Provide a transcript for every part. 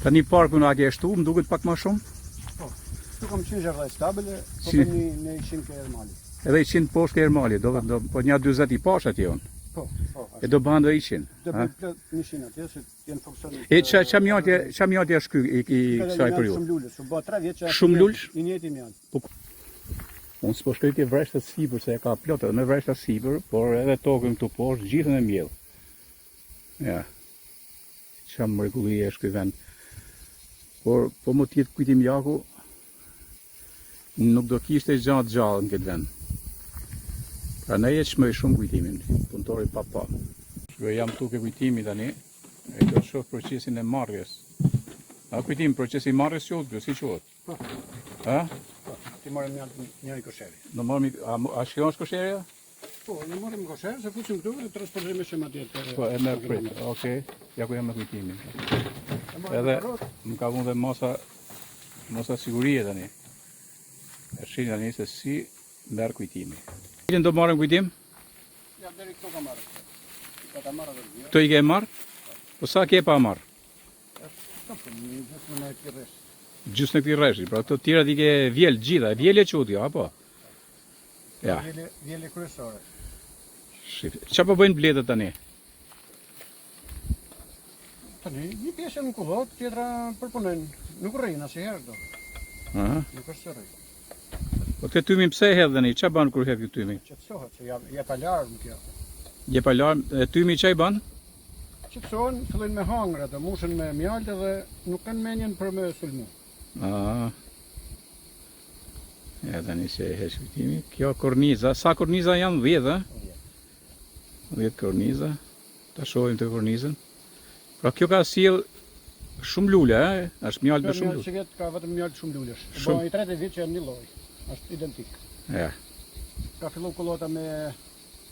Tani parkun a ke shtu, më duket pak më shumë? Po. Tu kam qenë rreth stabile, po në 100 ke Ermali. Edhe 100 poshtë ke Ermali, po një 40 i pash atje on. Po. E do bando 100. Do bëj plot 100 atje se janë funksionë. E ç'a mjalti është ky i kësaj periudhe? Shumë lulësh, u bë 3 vjet që Shumë lulësh? I njëjti mjalt. Unë s'po shkoj ke vreshtë sipër se e ka plot edhe me vreshtë sipër, por edhe tokën këtu poshtë gjithën e mjell. Ja. Ç'a mrekulli është ky vend. Por po më tjetë kujtim jaku, nuk do kishte gjatë gjallë në këtë vend. Pra ne e çmoj shumë kujtimin, punëtori pa. Jam tu ke kujtimi tani, e do shoh procesin e marrjes. A kujtim procesi i marrjes quhet, si quhet? Po. Ha? Ti morëm një kosheri. Do marrim a shkon kosherja? Po, ne morëm kosher, se fusim këtu dhe transportojmë shumë atje. Po, e merr prit. Okej. Ja ku jam me kujtimin. Edhe më ka vënë mosa sigurie tani. E shih tani se si merr kujtimi. Cilën do marrim kujtim? Ja, deri këtu ka marrë. Ka ta marrë vetë. Kto i ke marr? Po sa ke pa marr? Gjithë në këtij rresh. Gjysmë në këtij rreshi, pra këto tjera i ke vjel gjitha, vjel e quti, apo? Ja. Vjele kryesore. Shif. Ç'a po bëjnë bletët tani? Tani, një pjesë në kullot, tjetra përpunojnë. Nuk rrin asnjëherë do. Aha. Nuk është se rrin. Po këtë tymin pse e hedh tani? Ç'a bën kur hedh këtë tymin? Qetësohet se jep alarm kjo. Jep alarm, tymi ç'a i bën? Qetësohen, fillojnë me hangër atë, mushen me mjaltë dhe nuk kanë mendjen për me sulmu. Ah. Ja tani se e hesh kujtimi. Kjo korniza, sa korniza janë 10, a? 10 korniza. Ta shohim të kornizën. Pra kjo ka sjell shumë lule, a? Është mjaltë me shumë lule. Që vjet ka vetëm mjaltë shumë lulesh. Po i 30 vjet që janë një lloj. Është identik. Ja. Ka filluar kollota me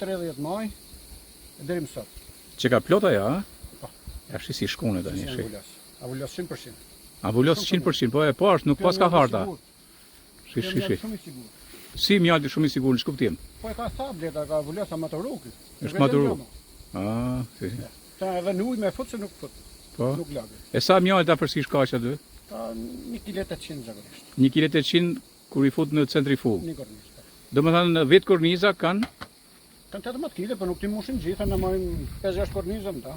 30 maj deri më sot. Që ka plot ajo, a? Po. Ja shi si shkone tani, shi. Avullos 100%. Avullos 100%, po e po është, nuk pas ka harta. Shi. Shumë i sigurt. Si mjalti shumë i sigurt, në ç'kuptim? Po e ka thableta, ka avullos amatoruk. Është maturuk. Ah, si. Ta edhe në ujë me fut se nuk fut. Po. Nuk lagë. E sa mjalta përsish ka aty? Ka 1 kg 800 zakonisht. 1 kg 800 kur i fut në centrifugë. Një kornizë. Domethënë 10 korniza kanë Kanë 18 kg, po nuk ti mushin gjitha, na marrim 5-6 korniza më ta.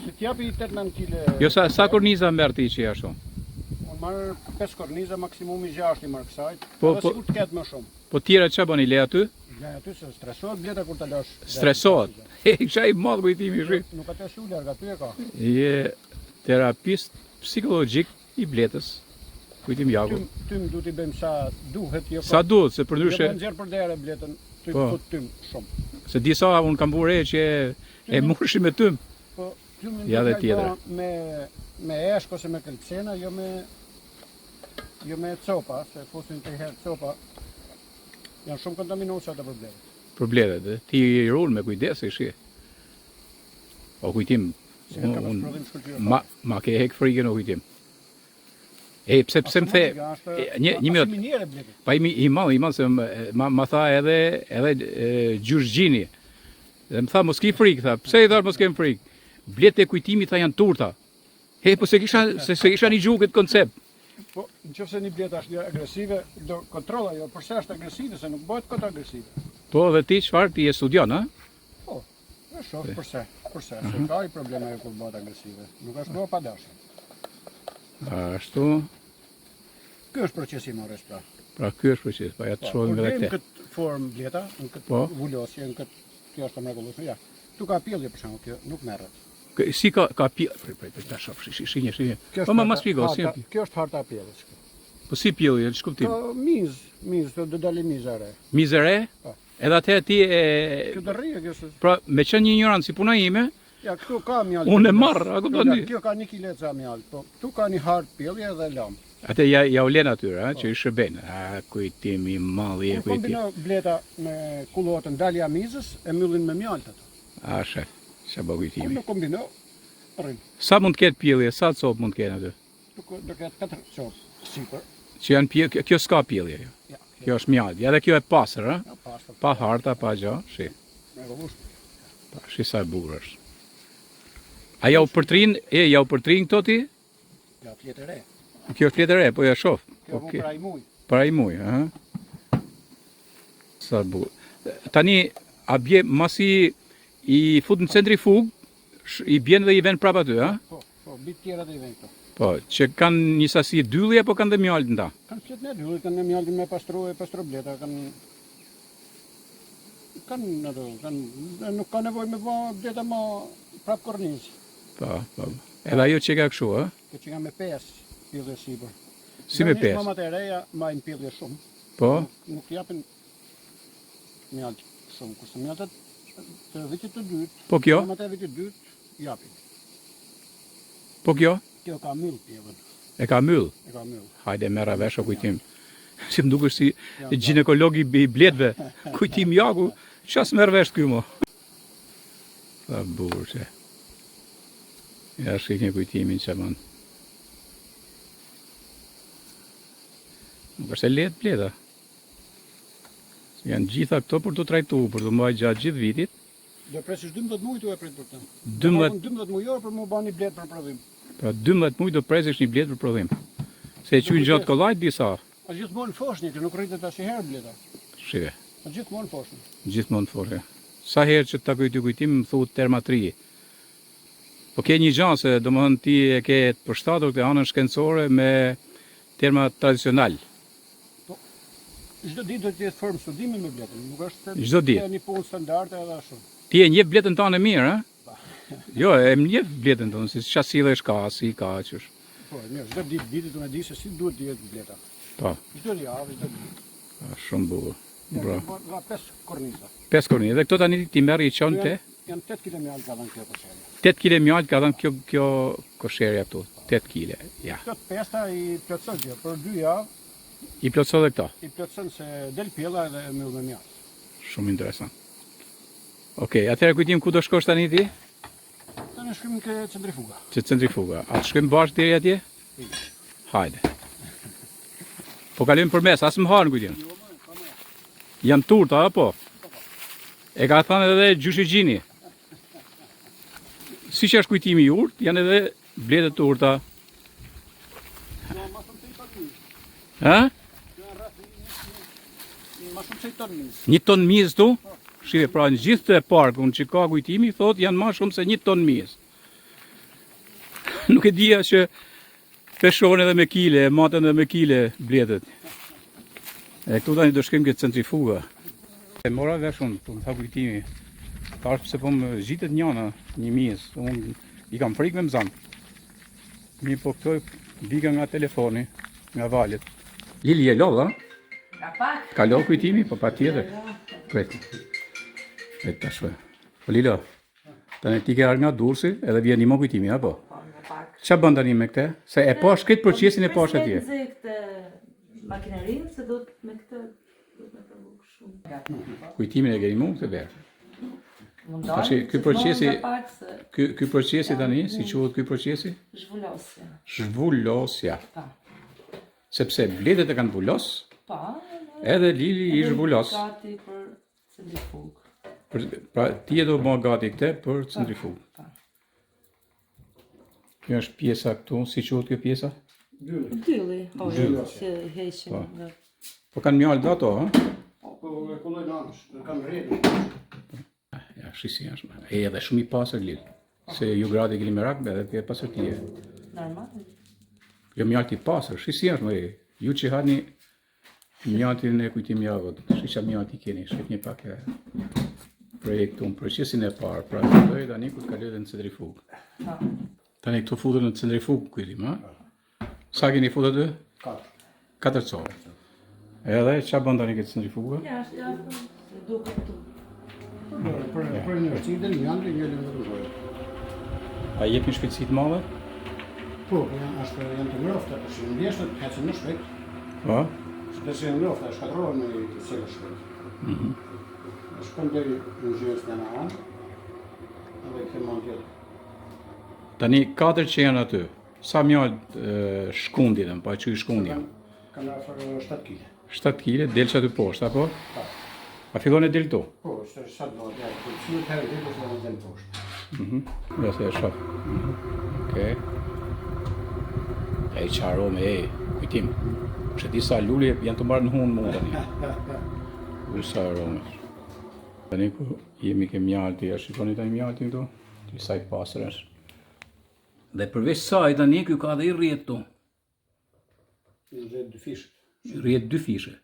Si t'japi 8-9 kg. Jo sa korniza merr ti që ashtu? Unë marr 5 korniza, maksimumi 6 i marr kësaj. Po sikur të ketë më shumë. Po tjera ç'a bën i le aty? Le aty se stresohet bleta kur ta lash. Stresohet. Kisha i madh kujtimi shi. Nuk atë shu larg aty e ka. Je terapist psikologjik i bletës. Kujtim jaku. Tym duhet i bëjmë sa duhet, jo. Sa duhet, se përndryshe. Do nxjerr për derë bletën, ty fut tym shumë. Se disa un kam burë që e murshi me tym. Po tymin ja dhe tjetra. Me eshk ose me kelpsena, jo me copa, se fusin të herë copa. Janë shumë kontaminuese ato për bletët. Për bletët, ti i rul me kujdes e shi. O kujtim. Ma ke hek frikën o kujtim. E pse më the një minutë. Pa i mall se ma tha edhe Gjurgjini. Dhe më tha mos ke frikë, tha. Pse i tha mos kem frikë? Bletë e kujtimit tha janë turta. Po se kisha një gjuhë këtë koncept. Po, nëse një bletë është agresive, do kontrolla jo, përse është agresive se nuk bëhet kot agresive. Po, dhe ti çfarë ti e studion, a? Po. E shoh përse. Se ka i probleme kur bëhet agresive. Nuk është bërë pa dashje. Ashtu. Ky është procesi i marrjes pra. Pra ky është procesi, pa ja të shohim edhe këtë. Në këtë formë bleta, në këtë vulosje, në këtë kjo është mrekullueshme. Ja. Tu ka pjellje për shembull, kjo nuk merret. Si ka pjellje? Prit ta shoh, shinje. Po më shpjego, si. Kjo është harta e pjelljes. Po si pjellje, ç'kuptim? Po miz, do dalë mizare. Mizare? Po. Edhe atë ti e kjo do rrije kjo. Pra, me qenë një ignorant si puna ime, ja, këtu ka mjaltë. Unë e marr, a kupton ti? Kjo ka 1 kg mjaltë, po këtu ka një hart pjellje dhe lam. Atë ja u len atyre, që i shërben. Kujtimi i madh i kujtim. Kombino bleta me kullotën dalja mizës e mbyllin me mjaltë ato. A shef, ç'a bë kujtimi. Unë kombino rrin. Sa mund të ketë pjellje, sa copë mund të ketë aty? Do ketë 4 copë sipër. Që janë pjellje, kjo s'ka pjellje. Ja. Kjo është mjaltë. Ja dhe kjo e pastër, a? Ja, pastër. Pa harta, pa gjë, shi. Mrekullueshme. Shi sa e bukur është. A ja u përtrin këto ti? Ja, fletë e re. Kjo është fletë e re, po ja shoh. Kjo mu pra i muj. Para i muj, aha. Sa bukur. Tani a bie masi i fut në centrifug, i bjen dhe i ven prapa aty, ha? Po, bitë tjera dhe i ven këto. Po, që kanë një sasi dylli apo kanë dhe mjallë nda? Kanë fletë me dylli, kanë mjallë me pastro bleta, nuk ka nevoj me bë bleta ma prap kornizë. Po. Edhe ajo që ka këshu, ha? Këtë që ka me 5 pillë sipër. Si me 5? Mamat e reja majnë pillë shumë. Po? Nuk japin mjallë shumë, kurse mjallët të vitit të dytë, Po kjo? mamat e vitit të dytë japin. Po kjo? Kjo ka myllë pjevën. E ka myll. E ka myllë. Hajde mera vesh o kujtim. Si më dukesh si ginekologi i bletëve. Kujtim jaku, ças merr vesh ky mo. Sa bukur që. Ja shikni kujtimin që man. Nuk është e lehtë bleta. Janë gjitha këto për të trajtu, për të mbajtur gjatë gjithë vitit. Do presish 12 muaj tu e prit për të. 12 mujor për më bani bletë për prodhim. Pra 12 muaj do presesh një bletë për prodhim. Se e qujnë gjatë kollajt disa. A gjithmonë foshni, që nuk rritet asnjëherë bleta. Shive, A gjithmonë foshni. gjithmonë forë. Sa herë që të takoj ty kujtim, më thuhet termatri. Po ke një gjanë se domethënë ti e ke të përshtatur këtë anën shkencore me terma tradicional. Çdo ditë do të jetë formë studimi me bletën, nuk është Çdo ditë. një punë standarde edhe ashtu. Ti e njeh bletën tonë mirë, ha? Jo, e njeh bletën tonë, si çfarë sillesh ka, si ka qysh. Po, mirë, çdo ditë unë di se si duhet të jetë bleta. Po, Çdo javë, çdo ditë. shumë bukur. Bravo. Nga 5 korniza. 5 korni. Dhe këto tani ti merr i çon te Janë 8 kg mjallë ka dhënë kjo kosheri. 8 kg mjalt ka dhënë kjo kosherja këtu. 8 kg. Ja. Këto pesta i plotson gjë, për 2 javë I plotso dhe këto. i plotson se del pjella edhe myll me mjallë. Shumë interesant. Okej, atëherë kujtim ku do shkosh tani ti? Tani shkojmë ke centrifuga. Që centrifuga. A të shkojmë bashkë deri atje? Hajde. Po kalojmë përmes, as më harën kujtim. Janë turta apo? E ka thënë edhe Gjyshi Gjini. Si që është kujtimi i urt, janë edhe bletë turta. Ha? Ma shumë se i tonë miz. 1 ton miz tu? Shive, pra në gjithë të parkun që ka kujtimi, thot janë ma shumë se 1 ton miz. Nuk e dija që peshon edhe me kile, matën edhe me kile bletët. E këtu tani do shkojmë këtë centrifuga. E mora veshun, po më tha kujtimi. Tash pse po më zhitet njëna, një miz. Unë i kam frikë me mëzan. Mi po këto vika nga telefoni, nga valet. Lili e lodha? Ka pak. Ka lo kujtimi? Po pa tjetër. Pret. Pret tashve. Po Lilo, tani ti ke ardhur nga Durrësi edhe vjen një kujtimi, apo? Po, nga pak. Qa bën tani me këtë? Se e pash këtë procesin e pash atje. Nxe këtë makinerinë se do të me këtë do të provu shumë. Kujtimin e keni mund këtë verë. Mundon. Tash ky procesi, nga pak se ky procesi tani, si quhet ky procesi? zhvullosja. Zhvullosja. Pa. Sepse bledet e kanë vullos, Pa. edhe Lili i zhvullos. Gati për centrifug. Pra ti e do bë gati këtë për centrifug. Pa. Kjo është pjesa këtu, si quhet kjo pjesa? Dylli, që heqin Pa. nga Po kanë mjalë dhe ato, ha? Po e kulloj nanësh, kanë rrjedhë. Ja, shisi është. E edhe shumë i pasër Lili. Se ju gradi keni merak edhe për pasërtie. normal. Jo mjalti i pasër, shisi është më e. Ju që hani mjaltin e kujtim javët, shisha mjalti keni, shkët një pak e projektun, procesin e parë, pra të dojë tani ku të kaloj dhe në centrifug. Pa. Tani këtu futën në centrifug kujtim, ha? Sa keni futë aty? 4 corë. Edhe qa bën tani këtë centrifuga? Jashtë, se duket tu. Për inercidën, mjallë, një lëmë të rrojë. A jep një shpejtësi të madhe? Po, janë të ngrofta, për shumë ndjeshtët, hecën më shpejt. Po? Shpesë janë ngrofta, shkatrohen me të cilë shpejt. Shkon deri në gjyrës në anë, edhe këtë mund tjetë. Tani 4 që janë aty, sa mjallë shkundi dhe më, pa që i shkundi janë? Kanë afër 7 kg. 7 kg, del që aty poshtë, apo? Pa. A fillon e del tu? Po, sa do të jetë, për cilë të herë të të të del poshtë. Ja se e shoh. Okej. E që arome, kujtim. Që disa lulje janë të marrë në hunë mund tani. Sa arome. Tani ku jemi ke mjalti, a shikoni tani mjaltin këtu? Të saj pasër është. Dhe përveç saj tani ky ka dhe i rrjet këtu. Rrjet dy fishë. Rrjet dy fishe.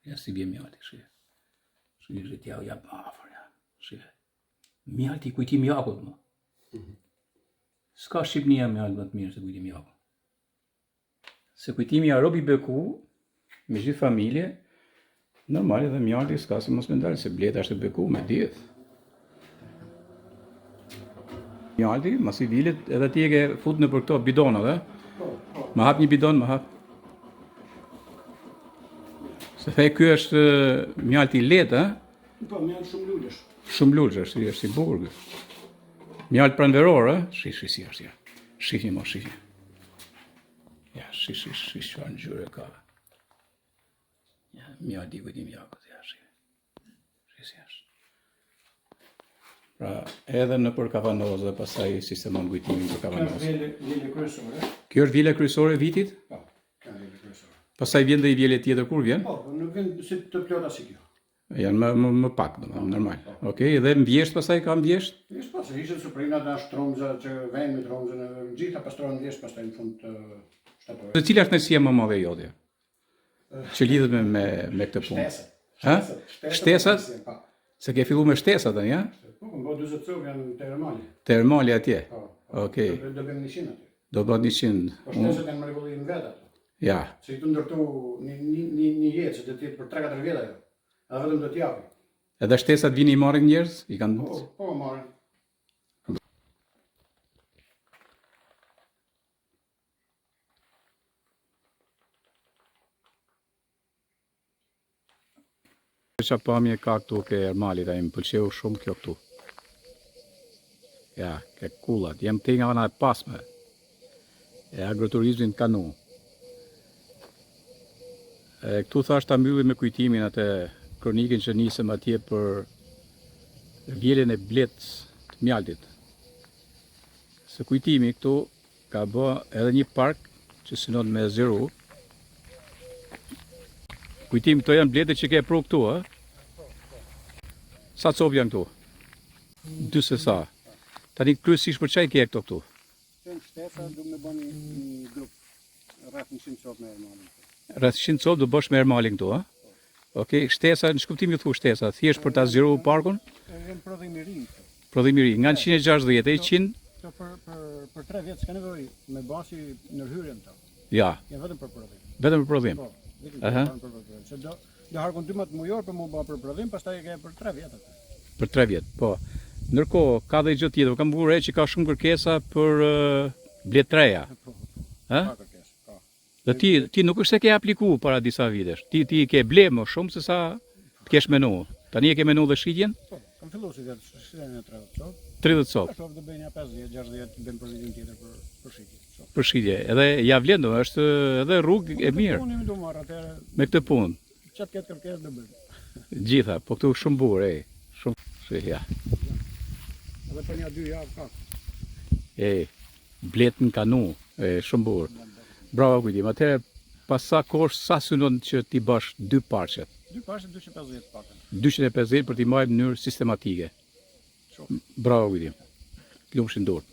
Ja si bje mjalti, shi. Shi rrjet ja jap afër, ja. Shi. Mjalti kujtim Jakut më. S'ka Shqipnia mjalt më të mirë se kujtimi Jakut. Se kujtimi Robi Beku, me gjithë familje, normal edhe mjalti s'ka si mos me ndalë, se bleta është Beku me djetë. Mjalti, mas i vilet, edhe ti e ke fut në për këto bidona, dhe? Ma hap një bidon, ma hap. Se thej, kjo është mjalti letë, Po, mjalt shumë lullesh. shumë lullë, është si burgë. Mjalt pranveror, shi si është, ja. Shifi mo, shifi. Ja, shi, që në gjyre ka. Ja, mjalti kujtim Jakut, ja, shi si është. Pra, edhe në për kavanozë, pasaj sistemon kujtimin për kavanozë. Vile kryesore. Kjo është vile kryesore e vitit, Po, ka vile kryesore. pasaj vjen dhe i vjele tjetër kur vjen? Po, nuk vjen si të plota si kjo. Janë më pak, normal. Okej, dhe mbjesht pasaj ka mbjesht? Ishtë po, se ishte suprinat në shtromza që vejnë me tromzën, gjitha pastrohen vjesht pastaj në fund të shtatore. Dhe cila është nësia më madhe jote? Që lidhet me këtë punë? Ha? Shtesat? Po, Se ke fillu me shtesat, ja? po, bo 20 copë janë termali. Termali atje? Po, Okej. do bëjmë 100 aty. Do bët 100. Po shtesat janë mrekullimin vetë ato. Ja. Se i të ndërtu një jetë që do të jetë për 3-4 vjet ajo. A vetëm do t'japi. Edhe shtesat vini i marrin njerëz? I kanë... Po, marrin. Qa pamje ka këtu ke Ermalit, a im pëlqeu shumë kjo këtu. Ja, ke kullat, jem të nga vana e pasme. E agroturizmin kanu. E këtu thash ta mbyllim me kujtimin atë kronikin që nisëm atje për vjelen e bletës të mjaltit. Se kujtimi këtu ka bë edhe një park që synon me Zeru. Kujtimi këto janë bletët që ke pru këtu, a? Sa copë janë këtu? 2 sa. Tani kryesisht për çaj ke këto këtu? Kënë shtesa du me bën një grup, rreth 100 copë me Ermalin. Rreth 100 copë do bësh me Ermalin këtu, a? Okej, shtesa, në shkuptim ju thu shtesa, thjesht për ta zgjeru parkun? Janë prodhim i ri. Prodhim i ri, nga 160 e 100? Këto për 3 vjet s'ka nevojë me basi ndërhyrjen këto. Ja, Janë vetëm për prodhim. vetëm për prodhim. Po, vetëm Aha. për prodhim. Se do harkon 12 mujor për mu bë për prodhim, pastaj e ke për 3 vjet atë. Për 3 vjet, po. Ndërkohë, ka dhe gjë tjetër, kam bërë që ka shumë kërkesa për bletreja. Po. Ha? Ka kërkesë, ka. Dhe ti nuk është se ke apliku para disa vitesh. Ti ke ble më shumë se sa të kesh menu. Tani e ke menu dhe shitjen? Po, kam filluar si vetë shitjen e 30 copë. 30 copë Ashtu do bëjnë 50, 60 bëjmë për vitin tjetër për shitje. për shitje. Edhe ja vlen do, është edhe rrugë e mirë Unë do marr atëherë me këtë punë. çat ketë kërkesë do bëjmë. Gjitha, po këtu shumë burë, shumë. Ja. Edhe për një 2 javë ka. Blet në kanu, shumë burë. Bravo kujtim, atëherë pas sa kohë sa synon që ti bash 2 parqet? 2 parqe 250 pakën. 250 për t'i marrë në mënyrë sistematike. Shumë. Bravo kujtim. Lumshin dorë.